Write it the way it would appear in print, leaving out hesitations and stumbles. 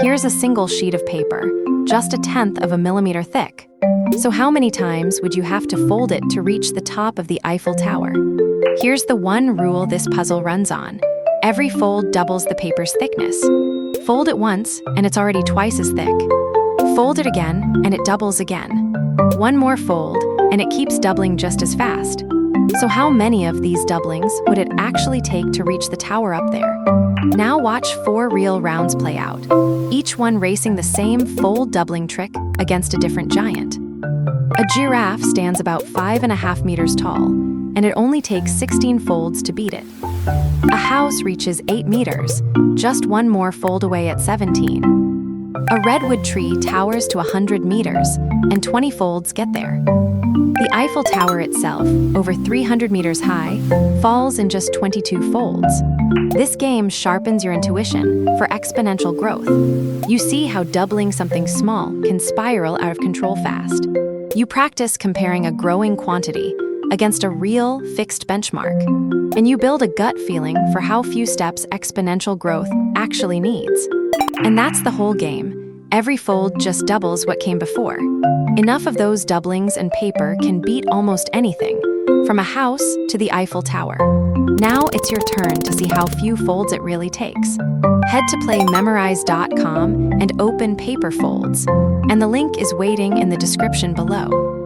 Here's a single sheet of paper, just 1/10 of a millimeter thick. So how many times would you have to fold it to reach the top of the Eiffel Tower? Here's the one rule this puzzle runs on. Every fold doubles the paper's thickness. Fold it once, and it's already twice as thick. Fold it again, and it doubles again. One more fold, and it keeps doubling just as fast. So how many of these doublings would it actually take to reach the tower up there? Now watch 4 real rounds play out, each one racing the same fold doubling trick against a different giant. A giraffe stands about 5.5 meters tall, and it only takes 16 folds to beat it. A house reaches 8 meters, just one more fold away at 17. A redwood tree towers to 100 meters, and 20 folds get there. The Eiffel Tower itself, over 300 meters high, falls in just 22 folds. This game sharpens your intuition for exponential growth. You see how doubling something small can spiral out of control fast. You practice comparing a growing quantity against a real, fixed benchmark, and you build a gut feeling for how few steps exponential growth actually needs. And that's the whole game. Every fold just doubles what came before. Enough of those doublings and paper can beat almost anything, from a house to the Eiffel Tower. Now it's your turn to see how few folds it really takes. Head to PlayMemorize.com and open Paper Folds, and the link is waiting in the description below.